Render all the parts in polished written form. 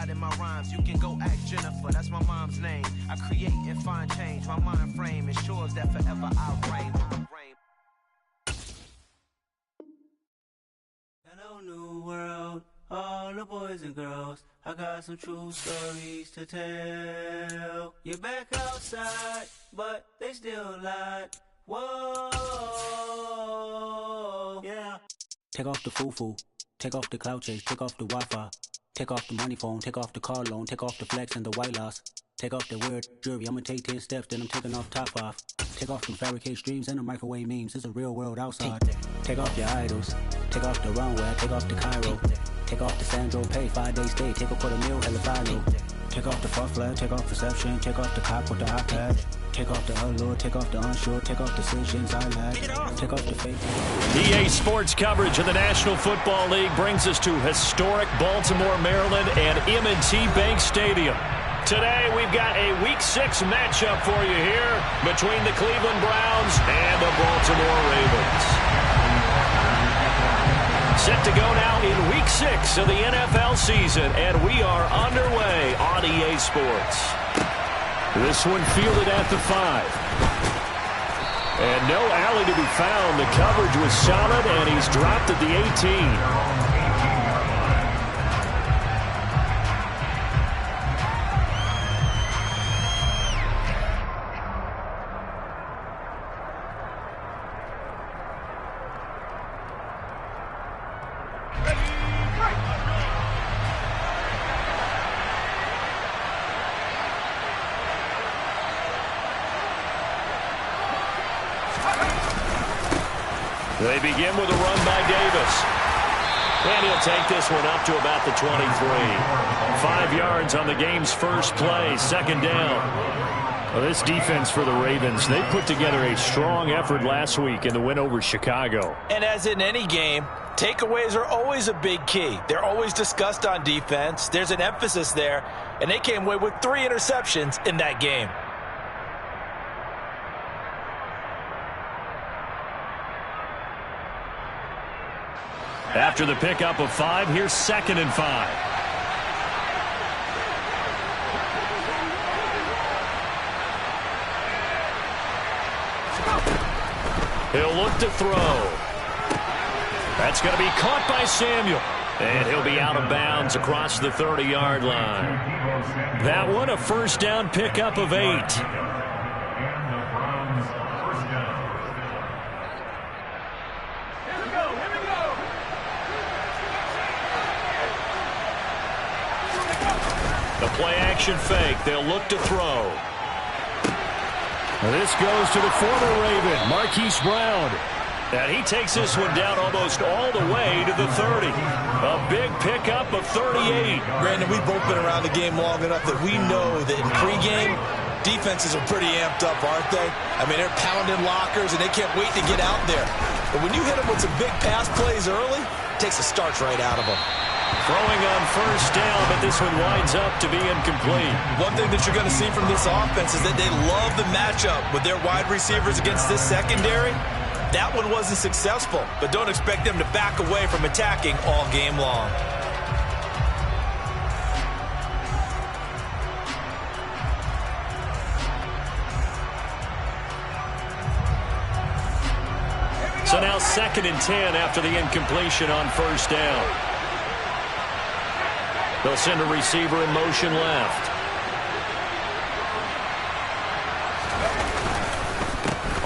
God in my rhymes. You can go ask Jennifer, that's my mom's name. I create and find change. My mind frame ensures that forever I'll reign. Hello, new world, all the boys and girls. I got some true stories to tell. You're back outside, but they still lied. Whoa, yeah. Take off the foo-foo, take off the cloud chase, take off the Wi-Fi, take off the money phone, take off the car loan, take off the flex and the white loss. Take off the weird jewelry, I'ma take 10 steps, then I'm taking off top off. Take off them fabricate streams and the microwave memes, it's a real world outside. Take off your idols, take off the runway, take off the Cairo. Take off the Sandro pay, 5-day stay, take a $250,000, hella final. Take off the far flag, take off perception, take off the cop with the iPad. Take off the allure, take off the unsure, take off decisions I lack. Take off the fake. EA Sports coverage of the National Football League brings us to historic Baltimore, Maryland and M&T Bank Stadium. Today we've got a Week 6 matchup for you here between the Cleveland Browns and the Baltimore Ravens. Set to go now in Week 6 of the NFL season, and we are underway on EA Sports. This one fielded at the 5. And no alley to be found. The coverage was solid, and he's dropped at the 18. They begin with a run by Davis. And he'll take this one up to about the 23. 5 yards on the game's first play, second down. Well, this defense for the Ravens, they put together a strong effort last week in the win over Chicago. And as in any game, takeaways are always a big key. They're always discussed on defense. There's an emphasis there, and they came away with 3 interceptions in that game. After the pickup of 5, here's 2nd and 5. He'll look to throw. That's going to be caught by Samuel. And he'll be out of bounds across the 30-yard line. That one a first down pickup of 8. The play-action fake. They'll look to throw. This goes to the former Raven, Marquise Brown. And he takes this one down almost all the way to the 30. A big pickup of 38. Brandon, we've both been around the game long enough that we know that in pregame, defenses are pretty amped up, aren't they? I mean, they're pounding lockers, and they can't wait to get out there. But when you hit them with some big pass plays early, it takes the starch right out of them. Throwing on first down, but this one winds up to be incomplete. One thing that you're going to see from this offense is that they love the matchup with their wide receivers against this secondary. That one wasn't successful, but don't expect them to back away from attacking all game long. So now 2nd and 10 after the incompletion on first down. They'll send a receiver in motion left.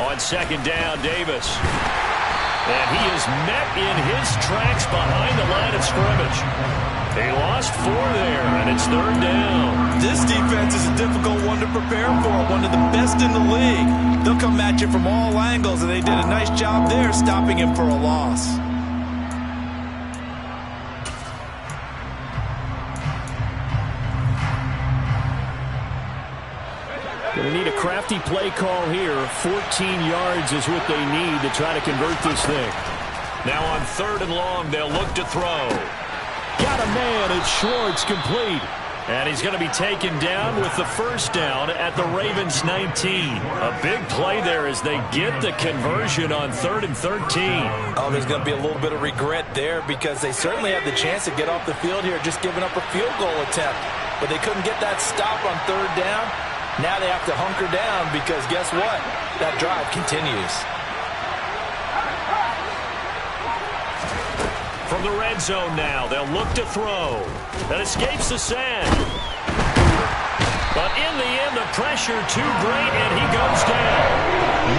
On 2nd down, Davis. And he is met in his tracks behind the line of scrimmage. They lost 4 there, and it's 3rd down. This defense is a difficult one to prepare for, one of the best in the league. They'll come at you from all angles, and they did a nice job there stopping him for a loss. Going to need a crafty play call here. 14 yards is what they need to try to convert this thing. Now on 3rd and long, they'll look to throw. Got a man. It's Schwartz, complete. And he's going to be taken down with the first down at the Ravens 19. A big play there as they get the conversion on 3rd and 13. Oh, there's going to be a little bit of regret there because they certainly had the chance to get off the field here, just giving up a field goal attempt. But they couldn't get that stop on 3rd down. Now they have to hunker down because guess what? That drive continues. From the red zone now, they'll look to throw. That escapes the sand. But in the end, the pressure too great, and he goes down.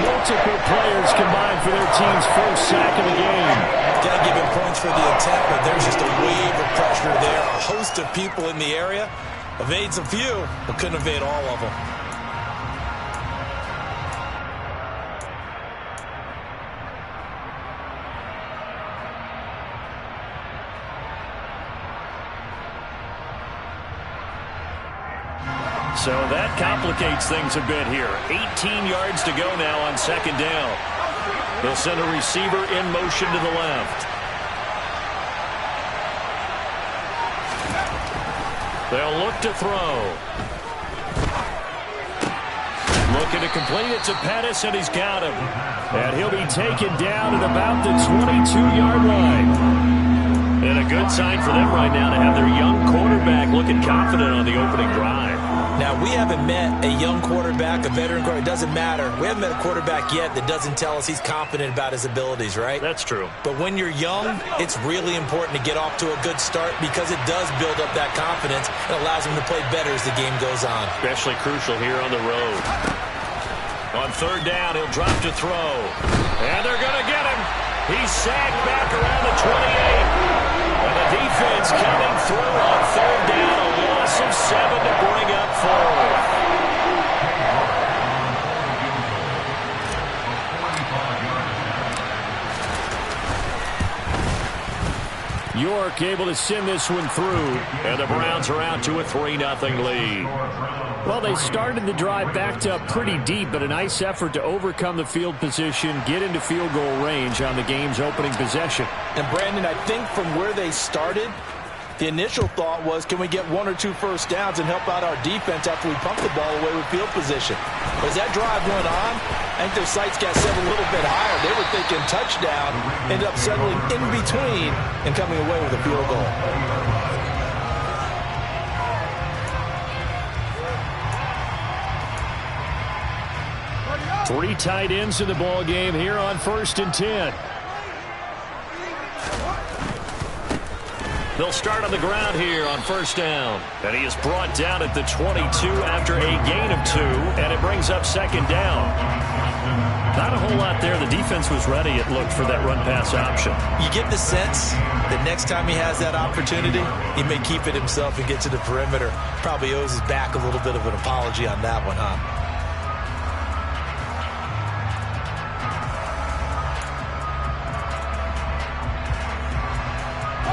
Multiple players combined for their team's first sack of the game. Got to give him points for the attempt, but there's just a wave of pressure there. A host of people in the area. Evades a few, but couldn't evade all of them. So that complicates things a bit here. 18 yards to go now on 2nd down. They'll send a receiver in motion to the left. They'll look to throw. Looking to complete it to Pettis, and he's got him. And he'll be taken down at about the 22-yard line. And a good sign for them right now to have their young quarterback looking confident on the opening drive. Now, we haven't met a young quarterback, a veteran quarterback. It doesn't matter. We haven't met a quarterback yet that doesn't tell us he's confident about his abilities, right? That's true. But when you're young, it's really important to get off to a good start because it does build up that confidence and allows him to play better as the game goes on. Especially crucial here on the road. On 3rd down, he'll drop to throw. And they're going to get him. He's sagged back around the 28. And the defense coming through on 3rd down. A loss of 7 to bring up 4th. York able to send this one through, and the Browns are out to a 3-0 lead. Well, they started the drive backed up pretty deep, but a nice effort to overcome the field position, get into field goal range on the game's opening possession. And, Brandon, I think from where they started, the initial thought was, can we get 1 or 2 first downs and help out our defense after we pump the ball away with field position? As that drive went on, I think their sights got set a little bit higher. They were thinking touchdown, ended up settling in between and coming away with a field goal. Three tight ends in the ball game here on 1st and 10. They'll start on the ground here on 1st down. And he is brought down at the 22 after a gain of 2, and it brings up 2nd down. Not a whole lot there. The defense was ready, it looked, for that run-pass option. You get the sense that next time he has that opportunity, he may keep it himself and get to the perimeter. Probably owes his back a little bit of an apology on that one, huh?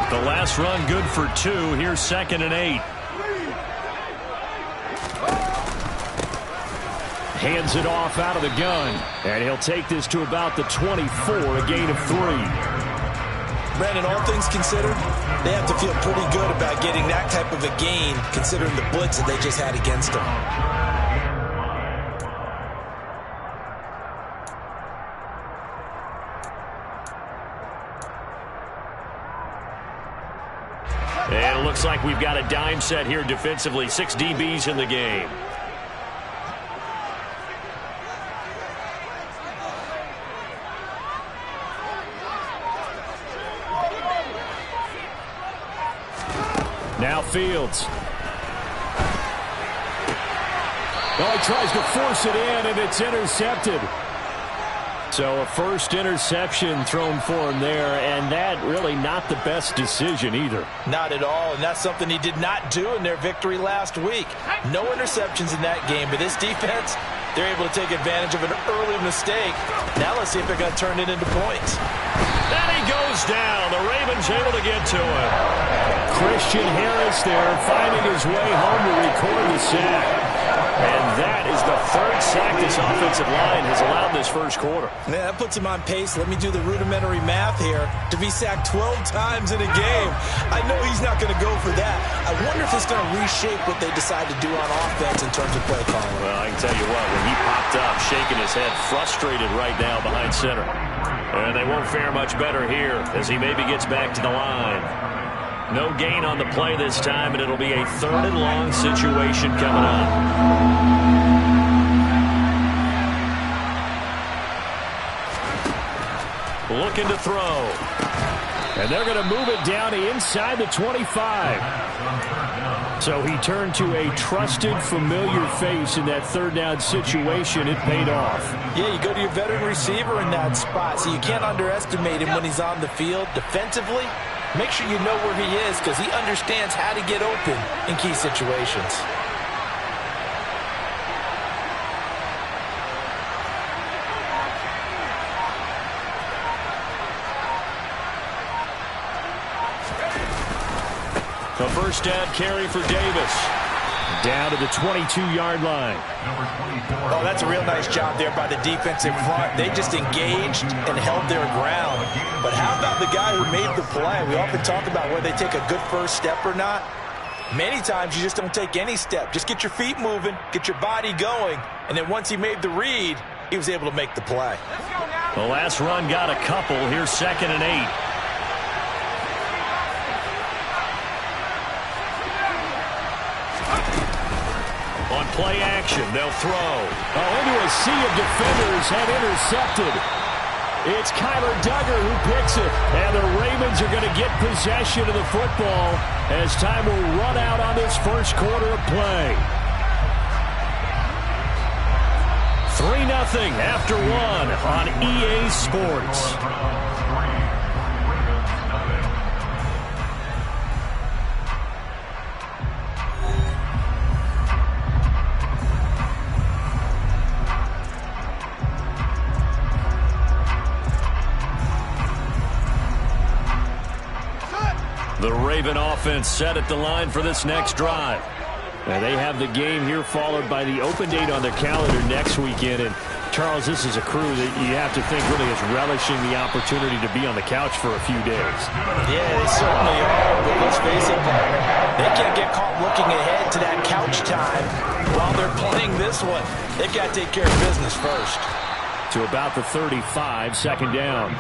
The last run good for 2. Here's 2nd and 8. Hands it off out of the gun. And he'll take this to about the 24, a gain of 3. Brandon, all things considered, they have to feel pretty good about getting that type of a gain considering the blitz that they just had against them. And it looks like we've got a dime set here defensively. 6 DBs in the game. Now Fields. Oh, he tries to force it in, and it's intercepted. So a first interception thrown for him there, and that really not the best decision either. Not at all, and that's something he did not do in their victory last week. No interceptions in that game, but this defense, they're able to take advantage of an early mistake. Now let's see if they're going to turn it into points. And he goes down. The Ravens able to get to him. Christian Harris there finding his way home to record the sack. And that is the third sack this offensive line has allowed this first quarter. Yeah, that puts him on pace. Let me do the rudimentary math here. To be sacked 12 times in a game, I know he's not going to go for that. I wonder if it's going to reshape what they decide to do on offense in terms of play calling. Well, I can tell you what, when he popped up, shaking his head, frustrated right now behind center. And they won't fare much better here as he maybe gets back to the line. No gain on the play this time, and it'll be a 3rd and long situation coming up. Looking to throw. And they're going to move it down to inside the 25. So he turned to a trusted, familiar face in that 3rd down situation. It paid off. Yeah, you go to your veteran receiver in that spot, so you can't underestimate him when he's on the field. Defensively, make sure you know where he is because he understands how to get open in key situations. The first down carry for Davis. Down to the 22-yard line. Oh, that's a real nice job there by the defensive front. They just engaged and held their ground. But how about the guy who made the play? We often talk about whether they take a good first step or not. Many times you just don't take any step. Just get your feet moving, get your body going, and then once he made the read, he was able to make the play. The last run got a couple. Here's 2nd and 8. On play action, they'll throw. Into a sea of defenders and intercepted. It's Kyler Duggar who picks it. And the Ravens are going to get possession of the football as time will run out on this first quarter of play. 3-0 after 1 on EA Sports. The Raven offense set at the line for this next drive. And they have the game here followed by the open date on their calendar next weekend. And Charles, this is a crew that you have to think really is relishing the opportunity to be on the couch for a few days. Yeah, they certainly are. But let's face it, they can't get caught looking ahead to that couch time while they're playing this one. They've got to take care of business first. To about the 35, 2nd down.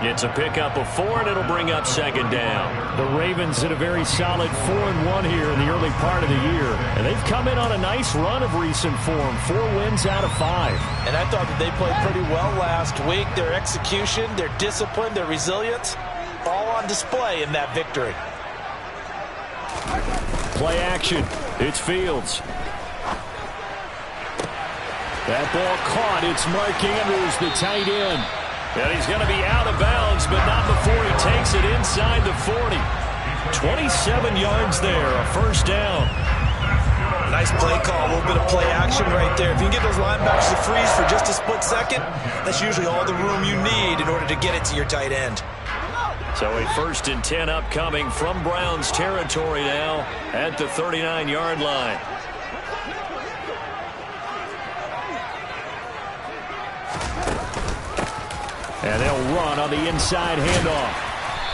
It's a pickup of 4, and it'll bring up 2nd down. The Ravens had a very solid 4-1 here in the early part of the year. And they've come in on a nice run of recent form. 4 wins out of 5. And I thought that they played pretty well last week. Their execution, their discipline, their resilience, all on display in that victory. Play action. It's Fields. That ball caught. It's Mark Andrews, the tight end. And he's going to be out of bounds, but not before he takes it inside the 40. 27 yards there, a 1st down. Nice play call, a little bit of play action right there. If you can get those linebackers to freeze for just a split second, that's usually all the room you need in order to get it to your tight end. So a 1st and 10 upcoming from Browns territory now at the 39-yard line. And they'll run on the inside handoff.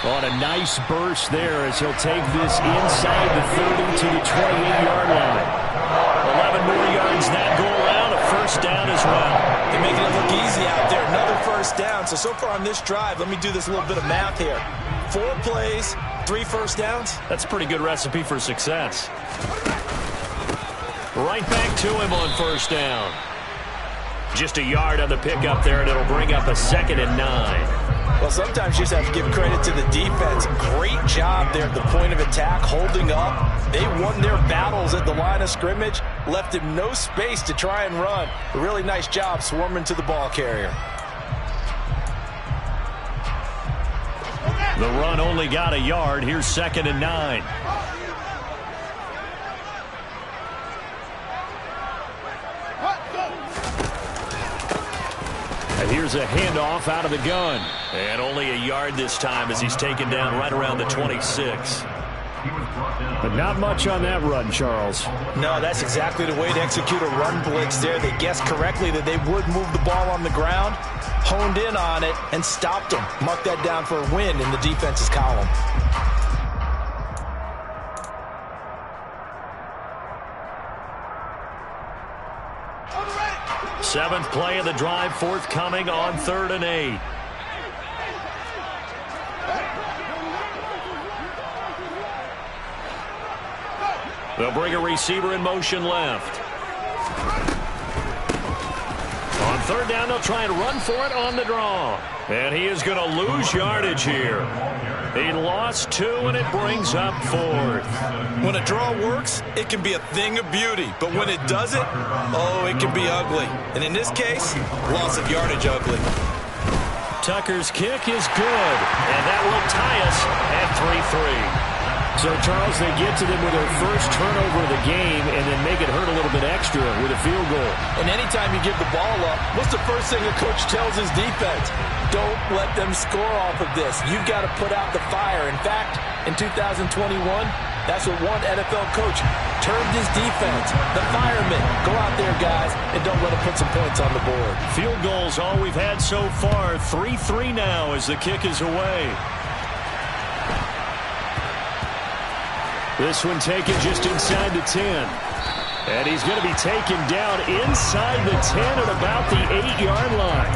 On a nice burst there as he'll take this inside the 30 to the 28-yard line. 11 more yards that go around, a 1st down as well. They're making it look easy out there. Another 1st down. So far on this drive, let me do this little bit of math here. 4 plays, 3 1st downs. That's a pretty good recipe for success. Right back to him on 1st down. Just a yard on the pickup there, and it'll bring up a 2nd and 9. Well, sometimes you just have to give credit to the defense. Great job there at the point of attack, holding up. They won their battles at the line of scrimmage, left him no space to try and run. A really nice job swarming to the ball carrier. The run only got a yard. Here's 2nd and 9. And here's here's a handoff out of the gun. And only a yard this time as he's taken down right around the 26. But not much on that run, Charles. No, that's exactly the way to execute a run blitz there. They guessed correctly that they would move the ball on the ground, honed in on it, and stopped them. Mark that down for a win in the defense's column. Seventh play of the drive forthcoming on 3rd and 8. They'll bring a receiver in motion left. On 3rd down, they'll try and run for it on the draw. And he is going to lose yardage here. He lost 2, and it brings up 4th. When a draw works, it can be a thing of beauty. But when it doesn't, oh, it can be ugly. And in this case, loss of yardage ugly. Tucker's kick is good, and that will tie us at 3-3. So, Charles, they get to them with their first turnover of the game and then make it hurt a little bit extra with a field goal. And anytime you give the ball up, what's the first thing a coach tells his defense? Don't let them score off of this. You've got to put out the fire. In fact, in 2021, that's what one NFL coach termed his defense. The firemen. Go out there, guys, and don't let them put some points on the board. Field goals all we've had so far. 3-3 now as the kick is away. This one taken just inside the 10. And he's going to be taken down inside the 10 at about the 8-yard line.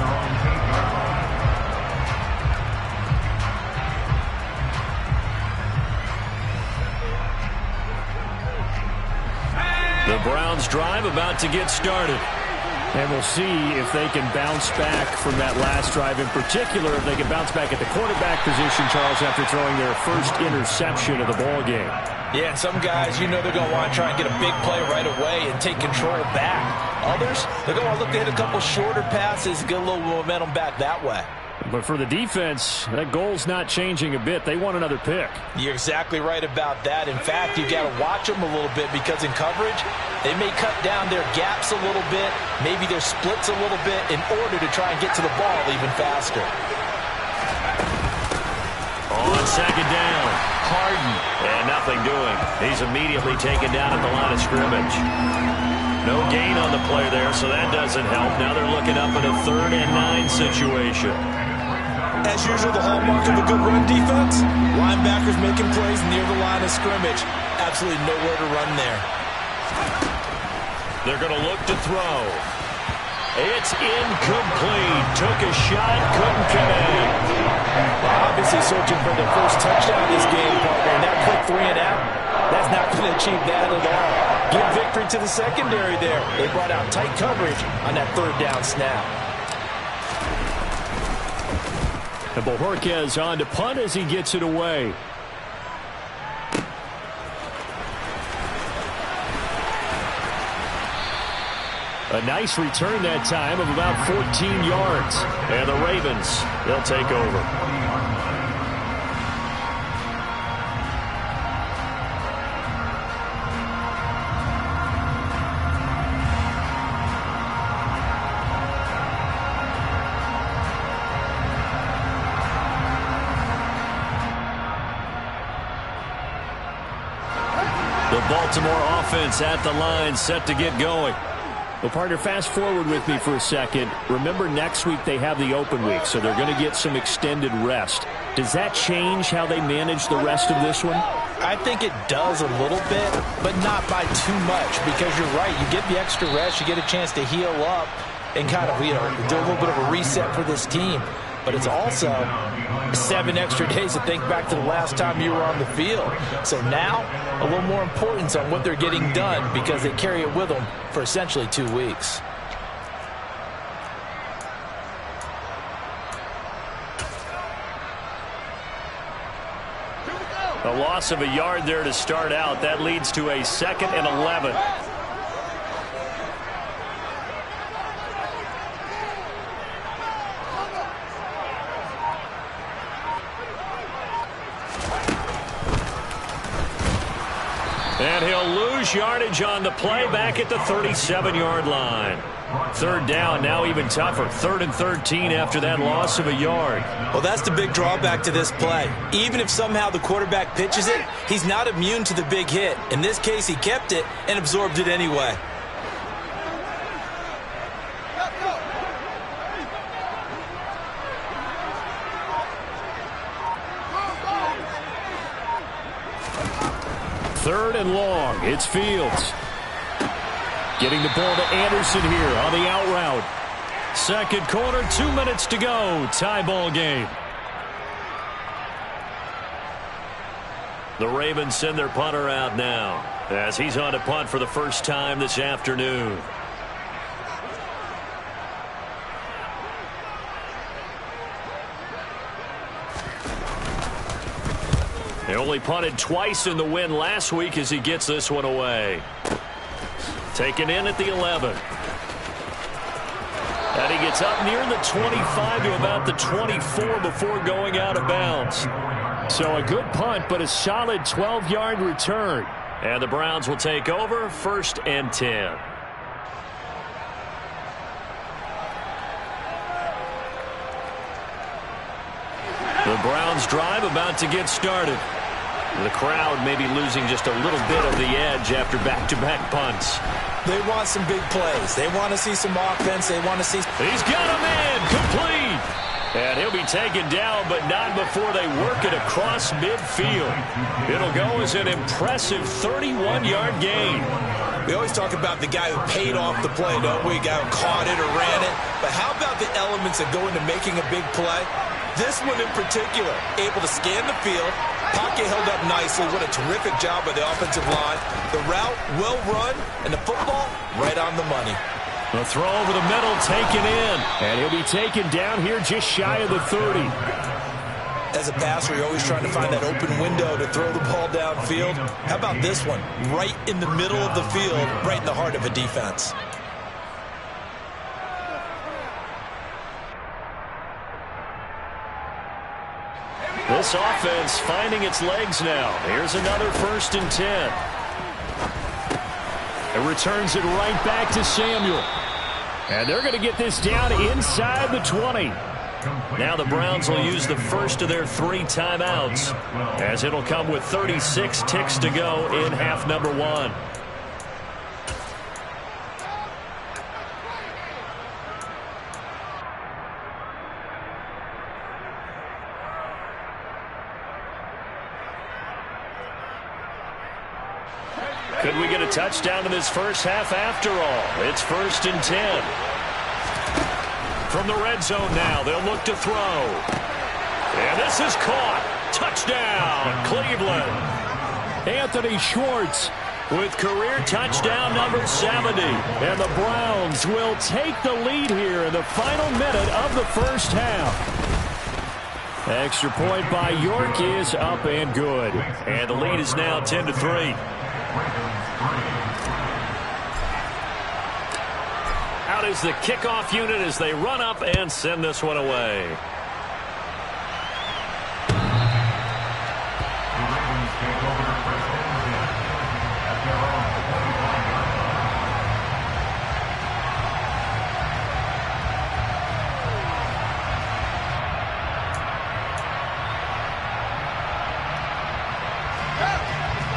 The Browns drive about to get started. And we'll see if they can bounce back from that last drive. In particular, if they can bounce back at the quarterback position, Charles, after throwing their first interception of the ball game. Yeah, and some guys, you know they're going to want to try and get a big play right away and take control back. Others, they're going to look to hit a couple shorter passes, get a little momentum back that way. But for the defense, that goal's not changing a bit. They want another pick. You're exactly right about that. In fact, you've got to watch them a little bit because in coverage, they may cut down their gaps a little bit, maybe their splits a little bit in order to try and get to the ball even faster. On 2nd down, Harden, and nothing doing. He's immediately taken down at the line of scrimmage. No gain on the play there, so that doesn't help. Now they're looking up in a 3rd and 9 situation. As usual, the hallmark of a good run defense, linebackers making plays near the line of scrimmage. Absolutely nowhere to run there. They're going to look to throw. It's incomplete. Took a shot, couldn't connect. Obviously searching for the first touchdown this game, partner, and that quick 3 and out, that's not going to achieve that at all. Give victory to the secondary there. They brought out tight coverage on that 3rd down snap. And Bojorquez on to punt as he gets it away. A nice return that time of about 14 yards. And the Ravens, they'll take over. The Baltimore offense at the line, set to get going. Well, partner, fast forward with me for a second. Remember, next week they have the open week, so they're going to get some extended rest. Does that change how they manage the rest of this one? I think it does a little bit, but not by too much, because you're right. You get the extra rest, you get a chance to heal up and kind of, do a little bit of a reset for this team. But it's also 7 extra days to think back to the last time you were on the field. So now, a little more importance on what they're getting done because they carry it with them for essentially 2 weeks. A loss of a yard there to start out. That leads to a 2nd and 11. And he'll lose yardage on the play back at the 37-yard line. Third down, now even tougher. 3rd and 13 after that loss of a yard. Well, that's the big drawback to this play. Even if somehow the quarterback pitches it, he's not immune to the big hit. In this case, he kept it and absorbed it anyway. Third and long. It's Fields. Getting the ball to Anderson here on the out route. Second quarter, 2 minutes to go. Tie ball game. The Ravens send their punter out now as he's on to punt for the first time this afternoon. They only punted twice in the win last week as he gets this one away. Taken in at the 11. And he gets up near the 25 to about the 24 before going out of bounds. So a good punt, but a solid 12-yard return. And the Browns will take over, 1st and 10. The Browns drive about to get started. The crowd may be losing just a little bit of the edge after back-to-back punts. They want some big plays. They want to see some offense. They want to see... He's got a man complete. And he'll be taken down, but not before they work it across midfield. It'll go as an impressive 31-yard gain. We always talk about the guy who paid off the play, don't we? The guy who caught it or ran it. But how about the elements that go into making a big play? This one in particular, able to scan the field, pocket held up nicely. What a terrific job by the offensive line. The route, well run, and the football, right on the money. The throw over the middle, taken in. And he'll be taken down here just shy of the 30. As a passer, you're always trying to find that open window to throw the ball downfield. How about this one? Right in the middle of the field, right in the heart of a defense. This offense finding its legs now. Here's another 1st and 10. It returns it right back to Samuel. And they're going to get this down inside the 20. Now the Browns will use the first of their 3 timeouts, as it'll come with 36 ticks to go in half number 1. Could we get a touchdown in this first half after all? It's 1st and 10. From the red zone now, they'll look to throw. And this is caught. Touchdown, Cleveland. Anthony Schwartz with career touchdown number 70. And the Browns will take the lead here in the final minute of the first half. Extra point by York is up and good. And the lead is now 10-3. Out is the kickoff unit as they run up and send this one away.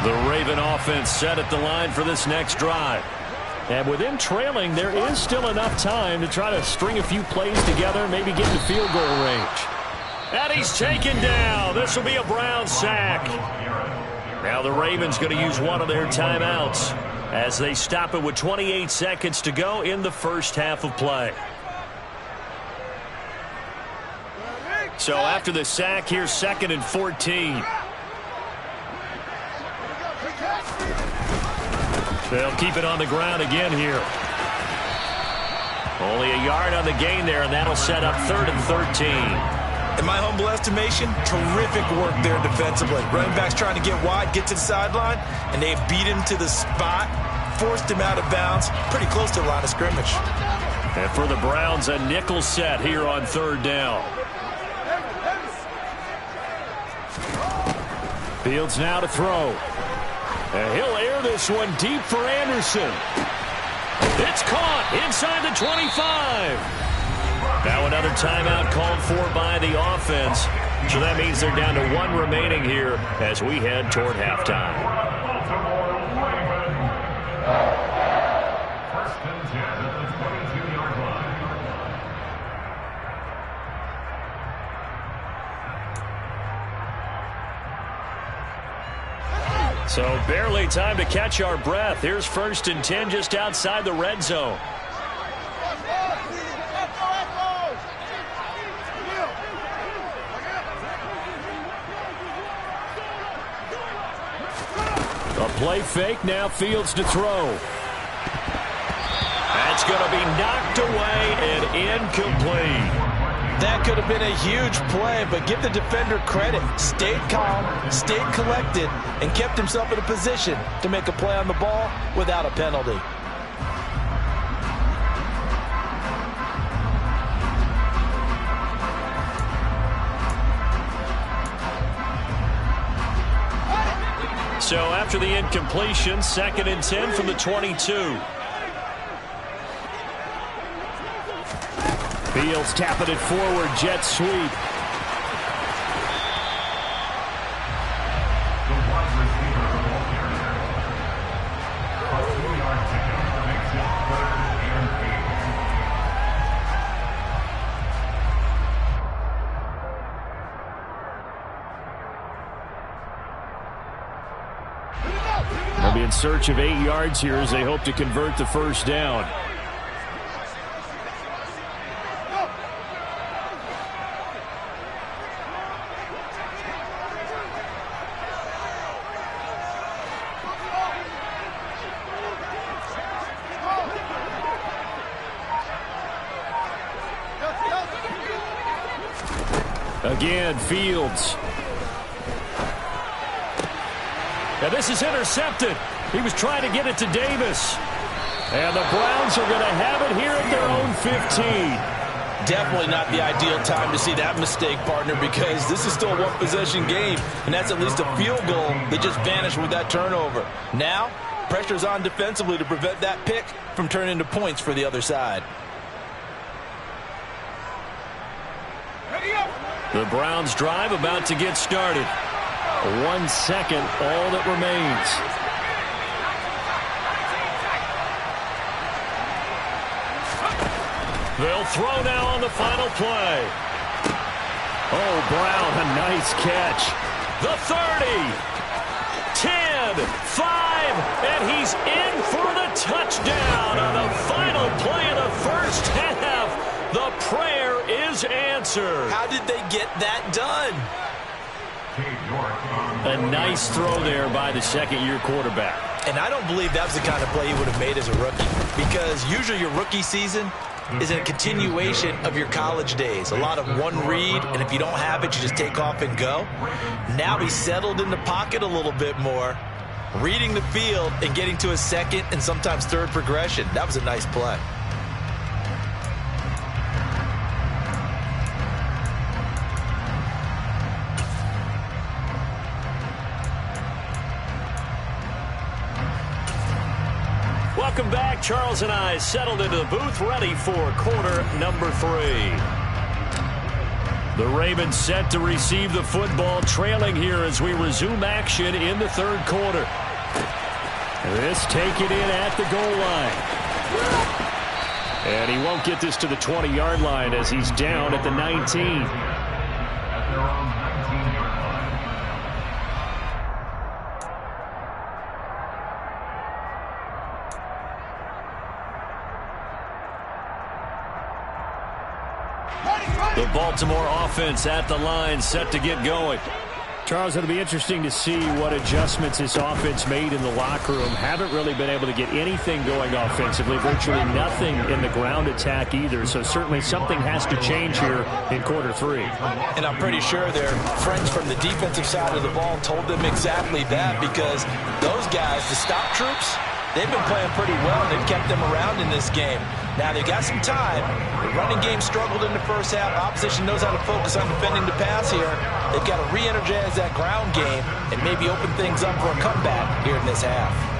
The Raven offense set at the line for this next drive. And with them trailing, there is still enough time to try to string a few plays together, maybe get to field goal range. And he's taken down. This will be a Brown sack. Now the Ravens going to use one of their timeouts as they stop it with 28 seconds to go in the first half of play. So after the sack, here's 2nd and 14. They'll keep it on the ground again here. Only a yard on the gain there, and that'll set up 3rd and 13. In my humble estimation, terrific work there defensively. Running back's trying to get wide, get to the sideline, and they beat him to the spot, forced him out of bounds, pretty close to the line of scrimmage. And for the Browns, a nickel set here on 3rd down. Fields now to throw. And he'll air this one deep for Anderson. It's caught inside the 25. Now another timeout called for by the offense. So that means they're down to 1 remaining here as we head toward halftime. First and 10 at the 22-yard line. So barely time to catch our breath. Here's 1st and 10 just outside the red zone. A play fake, now Fields to throw. That's going to be knocked away and incomplete. That could have been a huge play, but give the defender credit. Stayed calm, stayed collected, and kept himself in a position to make a play on the ball without a penalty. So after the incompletion, 2nd and 10 from the 22. Fields tapping it forward, jet sweep. The wide receiver, the ball carrier. A 2-yard pickup makes it 3rd and 8. They'll be in search of 8 yards here as they hope to convert the first down. Again, Fields. Now this is intercepted. He was trying to get it to Davis. And the Browns are going to have it here at their own 15. Definitely not the ideal time to see that mistake, partner, because this is still a one-possession game, and that's at least a field goal that just vanished with that turnover. Now, pressure's on defensively to prevent that pick from turning into points for the other side. The Browns drive about to get started. 1 second, all that remains. They'll throw now on the final play. Oh, Brown, a nice catch. The 30, 10, 5, and he's in for the touchdown on the final play of the first half. The prayer is answered. How did they get that done? A nice throw there by the second-year quarterback. And I don't believe that was the kind of play he would have made as a rookie, because usually your rookie season is a continuation of your college days. A lot of one read, and if you don't have it, you just take off and go. Now he's settled in the pocket a little bit more, reading the field and getting to a second and sometimes third progression. That was a nice play. Welcome back. Charles and I settled into the booth, ready for quarter number 3. The Ravens set to receive the football, trailing here as we resume action in the third quarter. This taken in at the goal line. And he won't get this to the 20-yard line as he's down at the 19. At their own 19-yard line. The Baltimore offense at the line, set to get going. Charles, it'll be interesting to see what adjustments this offense made in the locker room. Haven't really been able to get anything going offensively, virtually nothing in the ground attack either. So certainly something has to change here in quarter 3. And I'm pretty sure their friends from the defensive side of the ball told them exactly that, because those guys, the stop troops, they've been playing pretty well and they've kept them around in this game. Now, they got some time. The running game struggled in the first half. Opposition knows how to focus on defending the pass here. They've got to re-energize that ground game and maybe open things up for a comeback here in this half.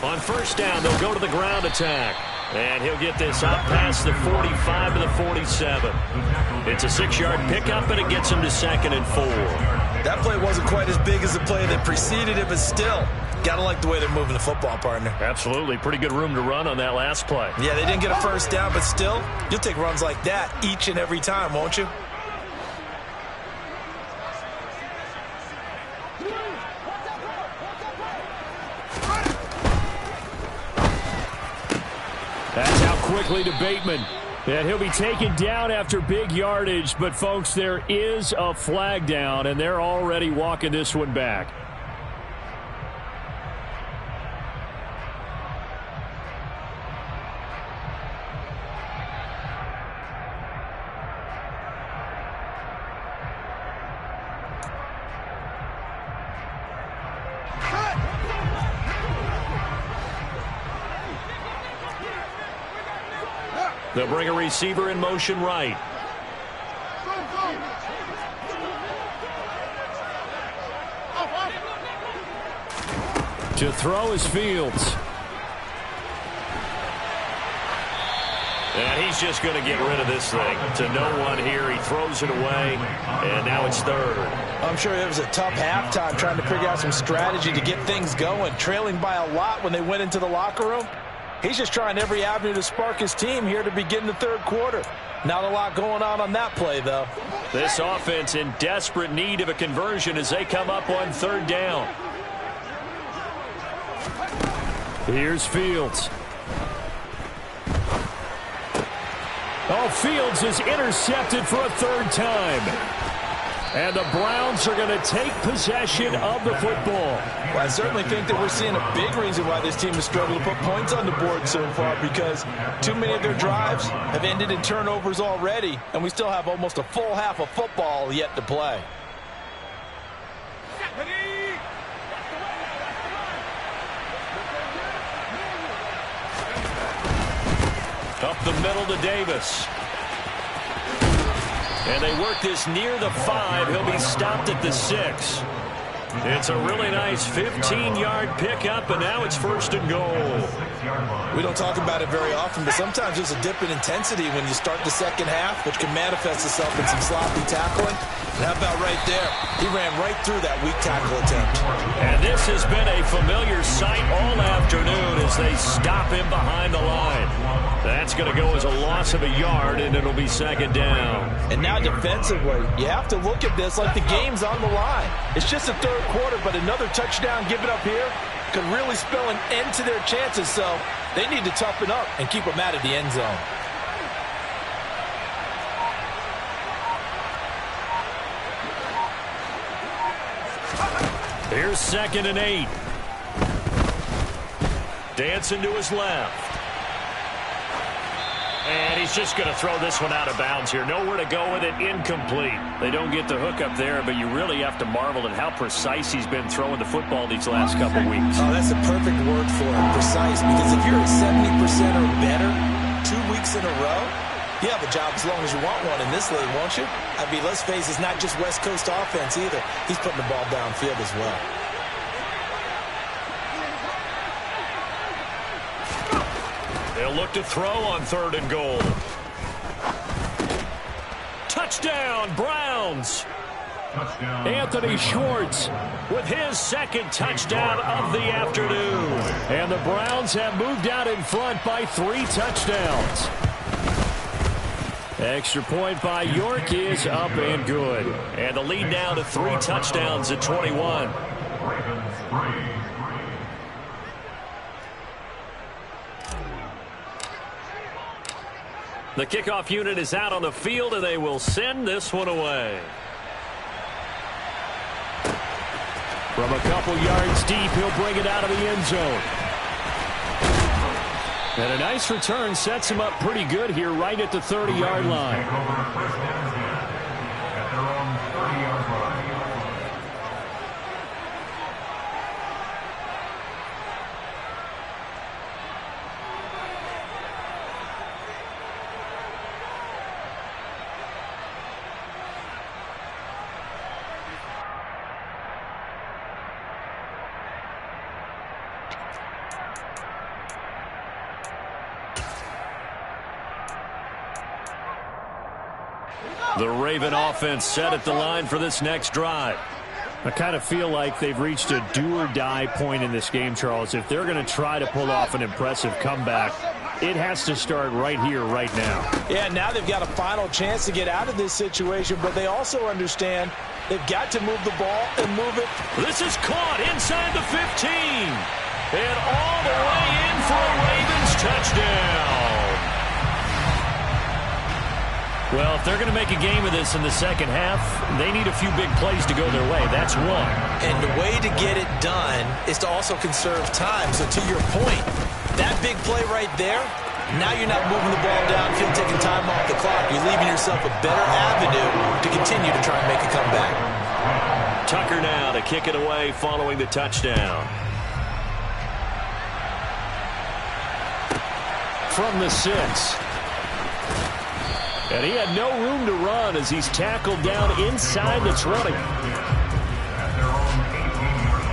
On first down, they'll go to the ground attack. And he'll get this out past the 45 to the 47. It's a 6-yard pickup, and it gets him to 2nd and 4. That play wasn't quite as big as the play that preceded it, but still, got to like the way they're moving the football, partner. Absolutely. Pretty good room to run on that last play. Yeah, they didn't get a first down, but still, you'll take runs like that each and every time, won't you? That's out quickly to Bateman. And he'll be taken down after big yardage. But, folks, there is a flag down, and they're already walking this one back. They'll bring a receiver in motion right. To throw is Fields. And he's just going to get rid of this thing. To no one here. He throws it away, and now it's 3rd. I'm sure it was a tough halftime trying to figure out some strategy to get things going, trailing by a lot when they went into the locker room. He's just trying every avenue to spark his team here to begin the 3rd quarter. Not a lot going on that play, though. This offense in desperate need of a conversion as they come up on 3rd down. Here's Fields. Oh, Fields is intercepted for a 3rd time. And the Browns are going to take possession of the football. Well, I certainly think that we're seeing a big reason why this team has struggled to put points on the board so far, because too many of their drives have ended in turnovers already, and we still have almost a full half of football yet to play. Up the middle to Davis. And they work this near the 5. He'll be stopped at the 6. It's a really nice 15-yard pickup, and now it's 1st and goal. We don't talk about it very often, but sometimes there's a dip in intensity when you start the second half, which can manifest itself in some sloppy tackling. And how about right there? He ran right through that weak tackle attempt. And this has been a familiar sight all afternoon as they stop him behind the line. That's going to go as a loss of a yard, and it'll be 2nd down. And now defensively, you have to look at this like the game's on the line. It's just the 3rd quarter, but another touchdown given up here could really spell an end to their chances, so they need to toughen up and keep them out of the end zone. Here's 2nd and 8. Dancing to his left. And he's just going to throw this one out of bounds here. Nowhere to go with it. Incomplete. They don't get the hook up there, but you really have to marvel at how precise he's been throwing the football these last couple weeks. Oh, that's a perfect word for it, precise, because if you're at 70% or better 2 weeks in a row, you have a job as long as you want one in this league, won't you? I mean, let's face it, it's not just West Coast offense either. He's putting the ball downfield as well. They'll look to throw on 3rd and goal. Touchdown, Browns. Touchdown. Anthony Schwartz with his 2nd touchdown of the afternoon. And the Browns have moved out in front by 3 touchdowns. Extra point by York is up and good. And the lead now to 3 touchdowns at 21. Ravens 3. The kickoff unit is out on the field, and they will send this one away. From a couple yards deep, he'll bring it out of the end zone. And a nice return sets him up pretty good here right at the 30-yard line. Take over first and 10 at their own 30-yard line. The Raven offense set at the line for this next drive. I kind of feel like they've reached a do-or-die point in this game, Charles. If they're going to try to pull off an impressive comeback, it has to start right here, right now. Yeah, now they've got a final chance to get out of this situation, but they also understand they've got to move the ball and move it. This is caught inside the 15. And all the way in for a Ravens touchdown. Well, if they're going to make a game of this in the second half, they need a few big plays to go their way. That's one. And the way to get it done is to also conserve time. So to your point, that big play right there, now you're not moving the ball downfield, taking time off the clock. You're leaving yourself a better avenue to continue to try and make a comeback. Tucker now to kick it away following the touchdown. From the 6. And he had no room to run as he's tackled down inside the 20. At their own 18-yard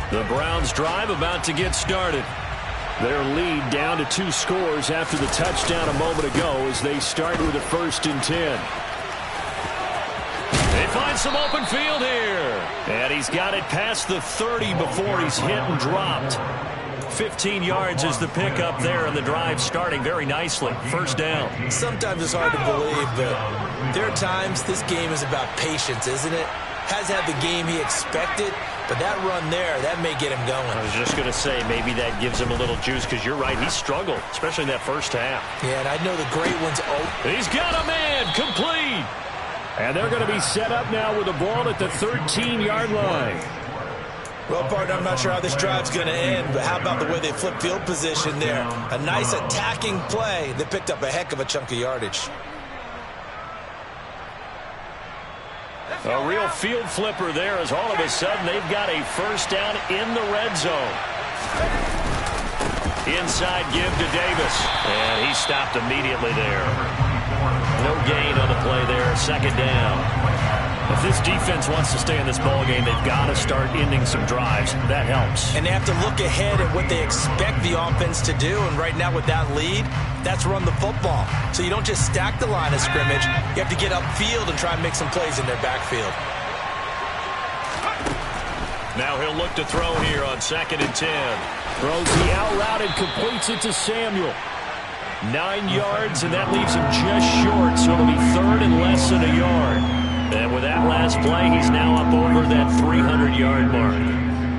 line. The Browns drive about to get started. Their lead down to 2 scores after the touchdown a moment ago as they start with a 1st and 10. They find some open field here. And he's got it past the 30 before he's hit and dropped. 15 yards is the pickup there, and the drive starting very nicely. First down. Sometimes it's hard to believe, but there are times this game is about patience, isn't it? Has had the game he expected, but that run there, that may get him going. I was just going to say, maybe that gives him a little juice, because you're right, he struggled, especially in that first half. Yeah, and I know the great ones open. He's got a man, complete. And they're going to be set up now with the ball at the 13-yard line. Well, partner, I'm not sure how this drive's going to end, but how about the way they flip field position there? A nice attacking play. They picked up a heck of a chunk of yardage. A real field flipper there as all of a sudden they've got a first down in the red zone. Inside give to Davis. And he stopped immediately there. No gain on the play there. Second down. If this defense wants to stay in this ballgame, they've got to start ending some drives. That helps. And they have to look ahead at what they expect the offense to do. And right now with that lead, that's run the football. So you don't just stack the line of scrimmage. You have to get upfield and try and make some plays in their backfield. Now he'll look to throw here on 2nd and 10. Throws the out route and completes it to Samuel. 9 yards, and that leaves him just short. So it'll be 3rd and less than a yard. And with that last play, he's now up over that 300-yard mark.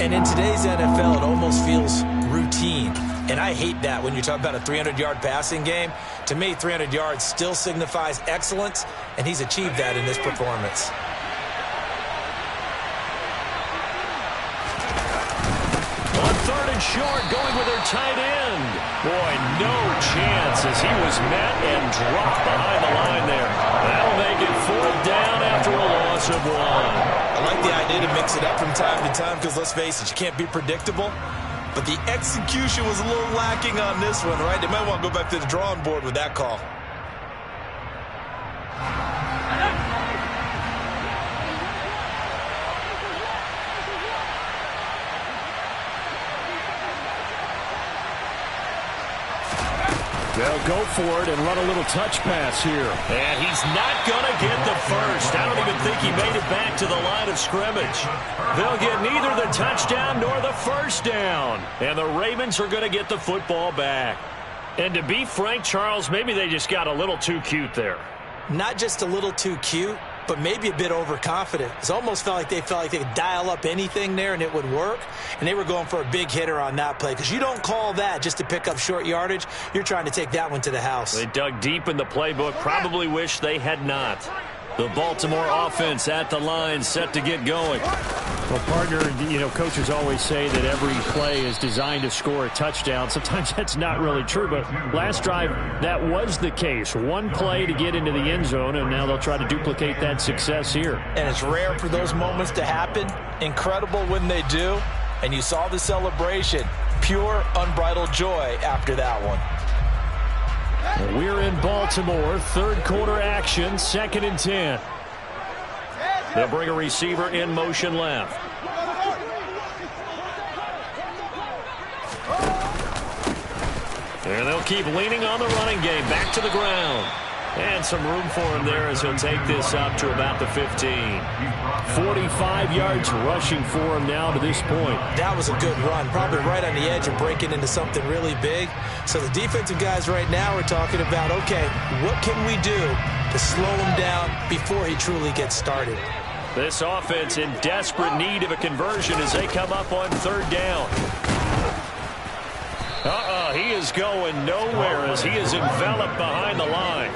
And in today's NFL, it almost feels routine. And I hate that when you talk about a 300-yard passing game. To me, 300 yards still signifies excellence, and he's achieved that in this performance. On 3rd and short, going with their tight end. Boy, no chance as he was met and dropped behind the line there. That'll make it 4th down after a loss of 1. I like the idea to mix it up from time to time because, let's face it, you can't be predictable. But the execution was a little lacking on this one, right? They might want to go back to the drawing board with that call. They'll go for it and run a little touch pass here. And he's not going to get the first. I don't even think he made it back to the line of scrimmage. They'll get neither the touchdown nor the first down. And the Ravens are going to get the football back. And to be frank, Charles, maybe they just got a little too cute there. Not just a little too cute, but maybe a bit overconfident. It almost felt like they could dial up anything there and it would work. And they were going for a big hitter on that play because you don't call that just to pick up short yardage. You're trying to take that one to the house. They dug deep in the playbook. Probably wish they had not. The Baltimore offense at the line set to get going. Well, partner, coaches always say that every play is designed to score a touchdown. Sometimes that's not really true, but last drive, that was the case. One play to get into the end zone, and now they'll try to duplicate that success here. And it's rare for those moments to happen. Incredible when they do. And you saw the celebration. Pure, unbridled joy after that one. We're in Baltimore. Third quarter action, 2nd and 10. They'll bring a receiver in motion left. And they'll keep leaning on the running game. Back to the ground. And some room for him there as he'll take this up to about the 15. 45 yards rushing for him now to this point. That was a good run. Probably right on the edge of breaking into something really big. So the defensive guys right now are talking about, okay, what can we do to slow him down before he truly gets started? This offense in desperate need of a conversion as they come up on 3rd down. He is going nowhere as he is enveloped behind the line.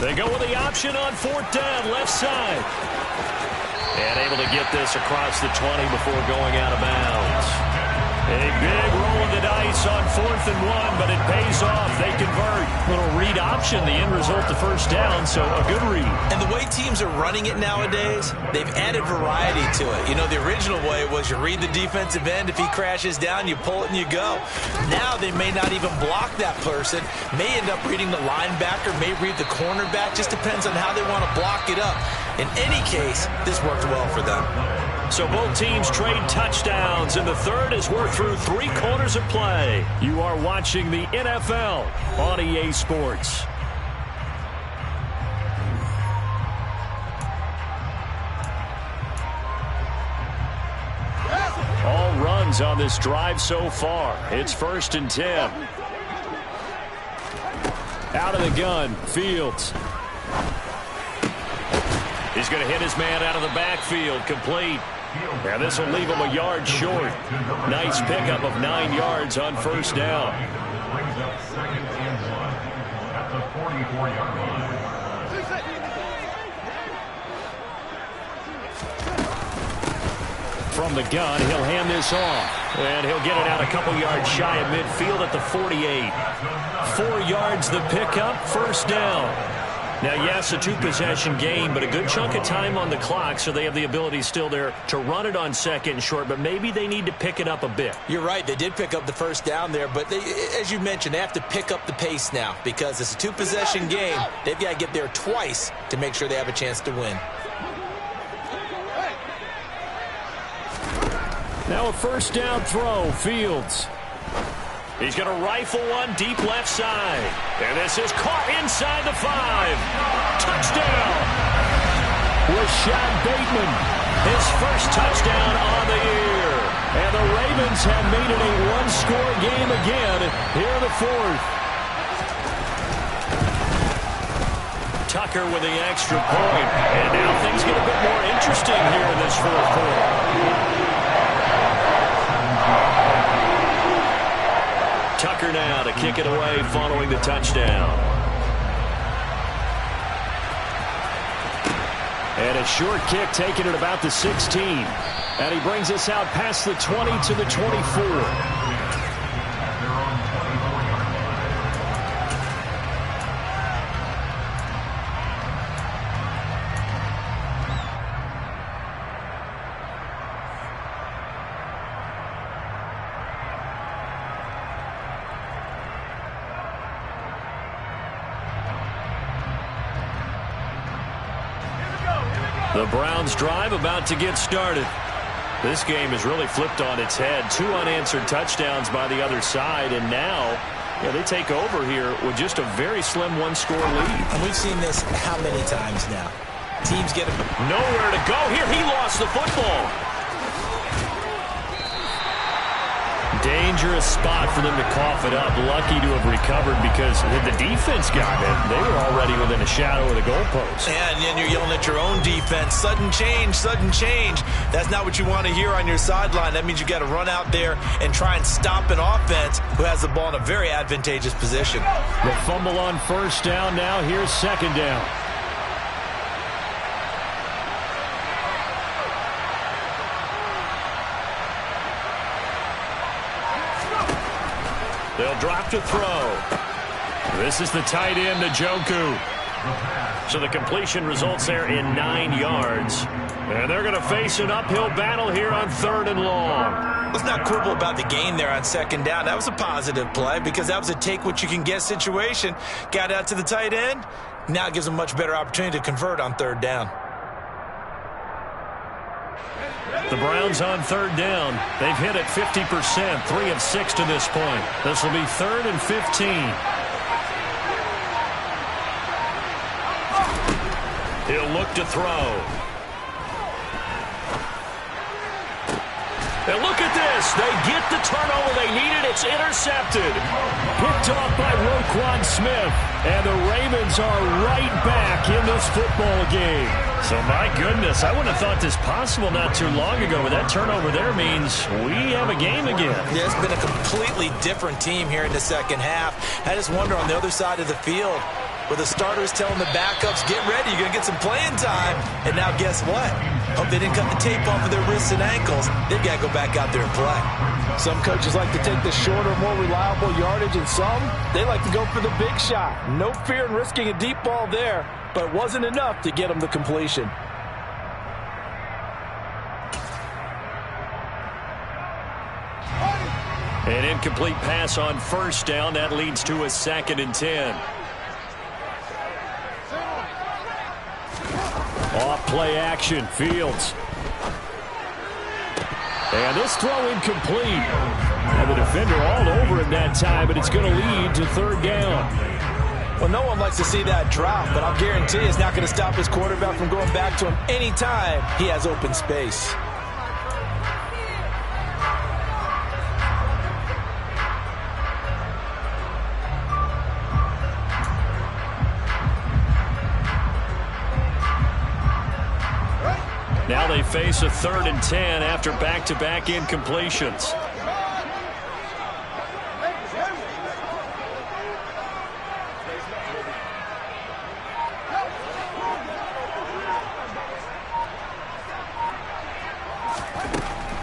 They go with the option on 4th down, left side. And able to get this across the 20 before going out of bounds. A big roll of the dice on 4th and 1, but it pays off. They convert. Little read option, the end result, the first down, so a good read. And the way teams are running it nowadays, they've added variety to it. The original way was you read the defensive end. If he crashes down, you pull it and you go. Now they may not even block that person. May end up reading the linebacker, may read the cornerback. Just depends on how they want to block it up. In any case, this worked well for them. So both teams trade touchdowns in the third as we're through 3 quarters of play. You are watching the NFL on EA Sports. All runs on this drive so far. It's 1st and 10. Out of the gun, Fields. He's going to hit his man out of the backfield, complete. And this will leave him a yard short. Nice pickup of 9 yards on 1st down. Brings up 2nd and 1 at the 44-yard line. From the gun, he'll hand this off. And he'll get it out a couple yards shy of midfield at the 48. 4 yards the pickup, 1st down. Now, yes, a 2-possession game, but a good chunk of time on the clock, so they have the ability still there to run it on 2nd and short, but maybe they need to pick it up a bit. You're right. They did pick up the 1st down there, but as you mentioned, they have to pick up the pace now because it's a 2-possession game. They've got to get there twice to make sure they have a chance to win. Now a 1st down throw, Fields. He's going to rifle one deep left side. And this is caught inside the 5. Touchdown! Rashad Bateman, his first touchdown on the year. And the Ravens have made it a 1-score game again here in the 4th. Tucker with the extra point. And now things get a bit more interesting here in this 4th quarter. Tucker now to kick it away following the touchdown. And a short kick taken at about the 16. And he brings us out past the 20 to the 24. The Browns drive about to get started. This game is really flipped on its head. 2 unanswered touchdowns by the other side, and now they take over here with just a very slim 1-score lead. And we've seen this how many times now? Teams get him nowhere to go here. He lost the football. dangerous spot for them to cough it up. Lucky to have recovered because if the defense got it, they were already within a shadow of the goalpost. And then you're yelling at your own defense. Sudden change, sudden change. That's not what you want to hear on your sideline. That means you got to run out there and try and stop an offense who has the ball in a very advantageous position. The fumble on first down. Now here's second down. They'll drop to throw. This is the tight end, Njoku. So the completion results there in 9 yards. And they're going to face an uphill battle here on 3rd and long. Let's not quibble about the gain there on second down. That was a positive play because that was a take-what-you-can-get situation. Got out to the tight end. Now it gives them a much better opportunity to convert on 3rd down. The Browns on 3rd down. They've hit it 50%, 3 of 6 to this point. This will be 3rd and 15. He'll look to throw. And look at this. They get the turnover they needed. It's intercepted. Picked off by Roquan Smith. And the Ravens are right back in this football game. So, my goodness, I wouldn't have thought this possible not too long ago, but that turnover there means we have a game again. Yeah, it's been a completely different team here in the second half. I just wonder on the other side of the field, where the starters telling the backups, get ready, you're going to get some playing time. And now guess what? Hope they didn't cut the tape off of their wrists and ankles. They've got to go back out there and play. Some coaches like to take the shorter, more reliable yardage, and some, they like to go for the big shot. No fear in risking a deep ball there, but it wasn't enough to get them the completion. An incomplete pass on first down. That leads to a 2nd and 10. Off play action, Fields. And this throw incomplete. And the defender all over him that time, but it's going to lead to 3rd down. Well, no one likes to see that drop, but I'll guarantee it's not going to stop his quarterback from going back to him anytime he has open space. Now they face a 3rd and 10 after back-to-back incompletions.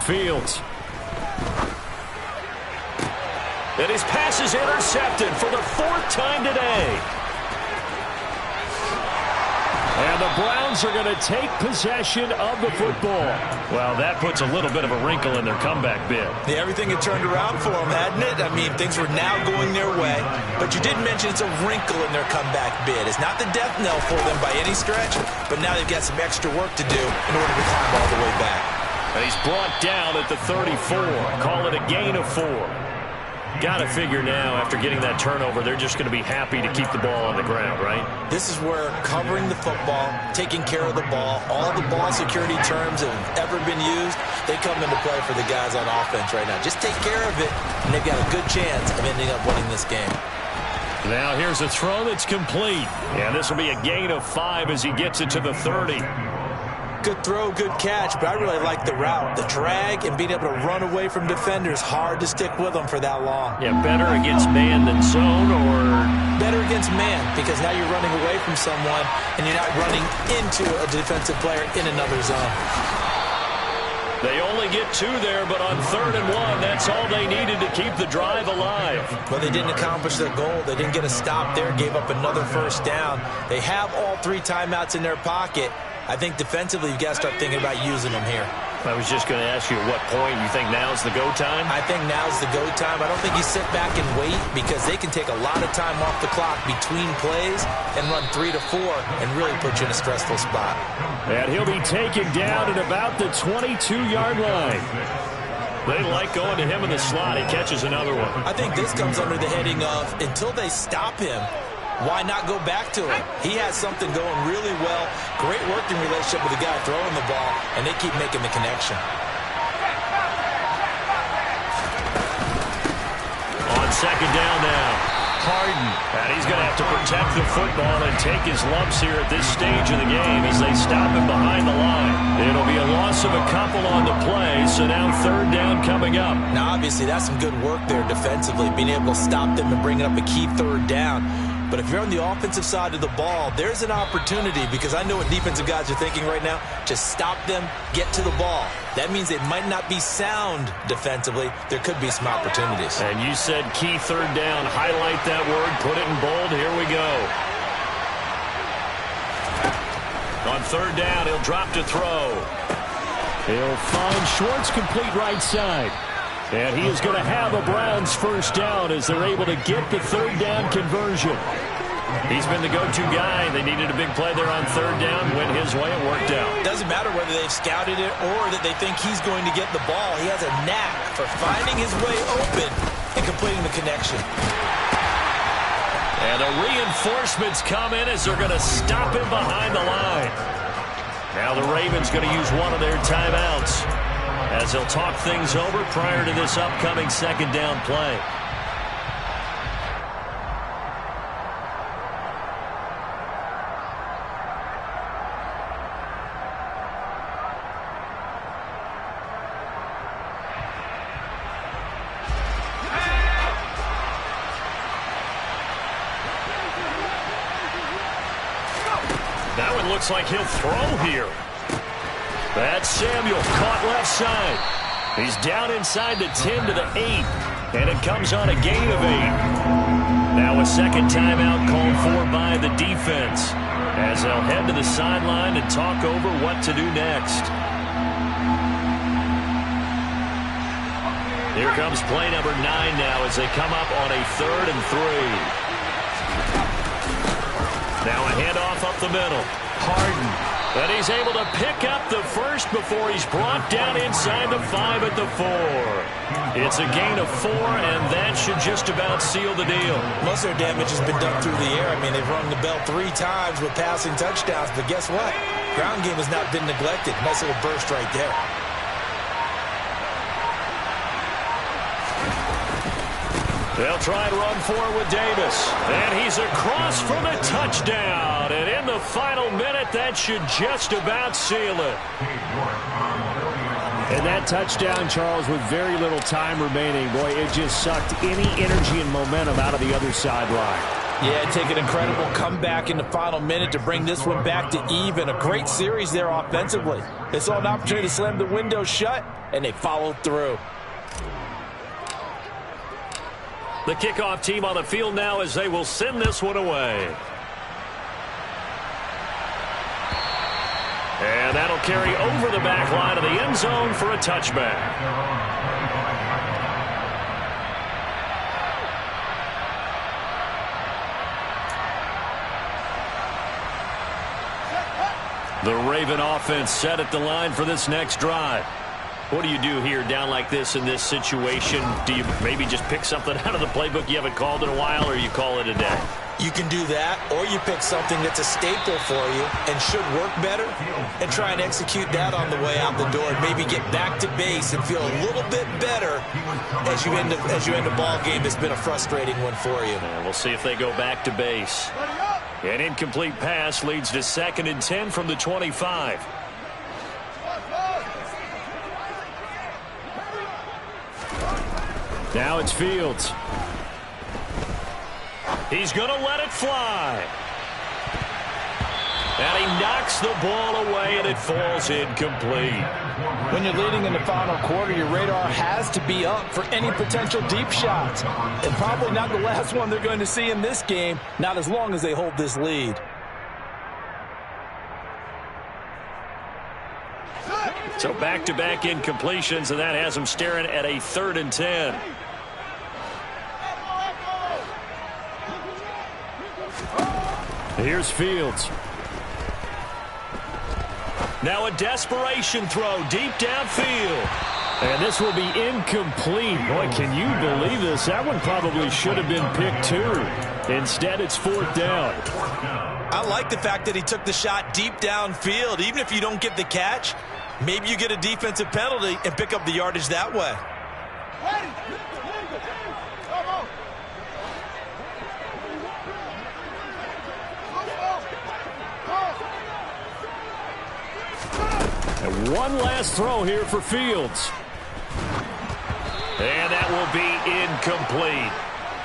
Fields. And his pass is intercepted for the 4th time today. And the Browns are going to take possession of the football. Well, that puts a little bit of a wrinkle in their comeback bid. Yeah, everything had turned around for them, hadn't it? I mean, things were now going their way. But you did mention it's a wrinkle in their comeback bid. It's not the death knell for them by any stretch, but now they've got some extra work to do in order to climb all the way back. And he's brought down at the 34. Call it a gain of 4. Got to figure now, after getting that turnover, they're just going to be happy to keep the ball on the ground, right? This is where covering the football, taking care of the ball, all the ball security terms that have ever been used, they come into play for the guys on offense right now. Just take care of it, and they've got a good chance of ending up winning this game. Now here's a throw that's complete. And this will be a gain of 5 as he gets it to the 30. Good throw, good catch, but I really like the route. The drag and being able to run away from defenders, hard to stick with them for that long. Yeah, better against man than zone, or? Better against man, because now you're running away from someone and you're not running into a defensive player in another zone. They only get 2 there, but on 3rd and 1, that's all they needed to keep the drive alive. But they didn't accomplish their goal. They didn't get a stop there, gave up another first down. They have all 3 timeouts in their pocket. I think defensively you've got to start thinking about using them here. I was just going to ask you at what point you think now's the go time? I think now's the go time. I don't think you sit back and wait, because they can take a lot of time off the clock between plays and run 3 to 4 and really put you in a stressful spot. And he'll be taken down at about the 22-yard line. They like going to him in the slot. He catches another one. I think this comes under the heading of, until they stop him, why not go back to him? He has something going really well. Great working relationship with the guy throwing the ball, and they keep making the connection. second down now. Harden, and he's going to have to protect the football and take his lumps here at this stage of the game as they stop him behind the line. It'll be a loss of a couple on the play, so now third down coming up. Now, obviously, that's some good work there defensively, being able to stop them and bringing up a key third down. But if you're on the offensive side of the ball, there's an opportunity, because I know what defensive guys are thinking right now. Just stop them, get to the ball. That means it might not be sound defensively. There could be some opportunities. And you said key third down. Highlight that word. Put it in bold. Here we go. On third down, he'll drop to throw. He'll find Schwartz complete right side. And he is going to have a Browns first down as they're able to get the third down conversion. He's been the go-to guy. They needed a big play there on third down. Went his way. It worked out. Doesn't matter whether they've scouted it or that they think he's going to get the ball. He has a knack for finding his way open and completing the connection. And the reinforcements come in as they're going to stop him behind the line. Now the Ravens going to use one of their timeouts as they'll talk things over prior to this upcoming second down play. That one looks like he'll throw here. That's Samuel, caught left side. He's down inside the 10 to the 8, and it comes on a gain of 8. Now a second timeout called for by the defense as they'll head to the sideline and talk over what to do next. Here comes play number 9 now as they come up on a 3rd and 3. Now a handoff up the middle. Harden. But he's able to pick up the first before he's brought down inside the 5 at the 4. It's a gain of 4, and that should just about seal the deal. Most of their damage has been done through the air. I mean, they've rung the bell 3 times with passing touchdowns, but guess what? Ground game has not been neglected. Nice little burst right there. They'll try and run forward with Davis. And he's across for the touchdown. And in the final minute, that should just about seal it. And that touchdown, Charles, with very little time remaining, boy, it just sucked any energy and momentum out of the other sideline. Yeah, take an incredible comeback in the final minute to bring this one back to even. A great series there offensively. They saw an opportunity to slam the window shut, and they followed through. The kickoff team on the field now as they will send this one away. And that'll carry over the back line of the end zone for a touchback. The Raven offense set at the line for this next drive. What do you do here down like this in this situation? Do you maybe just pick something out of the playbook you haven't called in a while, or you call it a day? You can do that, or you pick something that's a staple for you and should work better and try and execute that on the way out the door and maybe get back to base and feel a little bit better as you end a ball game that's been a frustrating one for you. And we'll see if they go back to base. An incomplete pass leads to 2nd and 10 from the 25. Now it's Fields. He's going to let it fly. And he knocks the ball away, and it falls incomplete. When you're leading in the final quarter, your radar has to be up for any potential deep shots. And probably not the last one they're going to see in this game, not as long as they hold this lead. So back-to-back incompletions, and that has them staring at a 3rd and 10. Here's Fields. Now a desperation throw deep downfield. And this will be incomplete. Boy, can you believe this? That one probably should have been picked too. Instead, it's 4th down. I like the fact that he took the shot deep downfield. Even if you don't get the catch, maybe you get a defensive penalty and pick up the yardage that way. One last throw here for Fields. And that will be incomplete,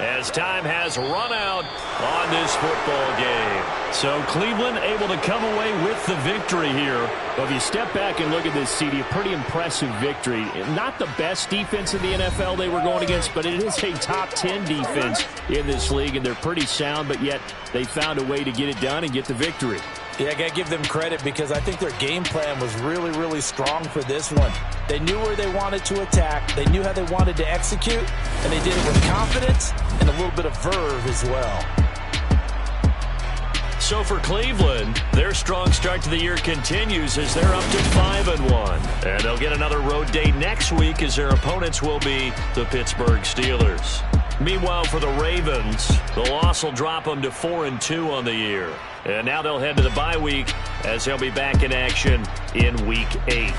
as time has run out on this football game. So Cleveland able to come away with the victory here. Well, if you step back and look at this, CD, a pretty impressive victory. Not the best defense in the NFL they were going against, but it is a top 10 defense in this league, and they're pretty sound, but yet they found a way to get it done and get the victory. Yeah, I got to give them credit because I think their game plan was really, really strong for this one. They knew where they wanted to attack. They knew how they wanted to execute, and they did it with confidence and a little bit of verve as well. So for Cleveland, their strong start to the year continues as they're up to 5-1. And they'll get another road day next week as their opponents will be the Pittsburgh Steelers. Meanwhile, for the Ravens, the loss will drop them to 4-2 on the year. And now they'll head to the bye week as they'll be back in action in Week 8.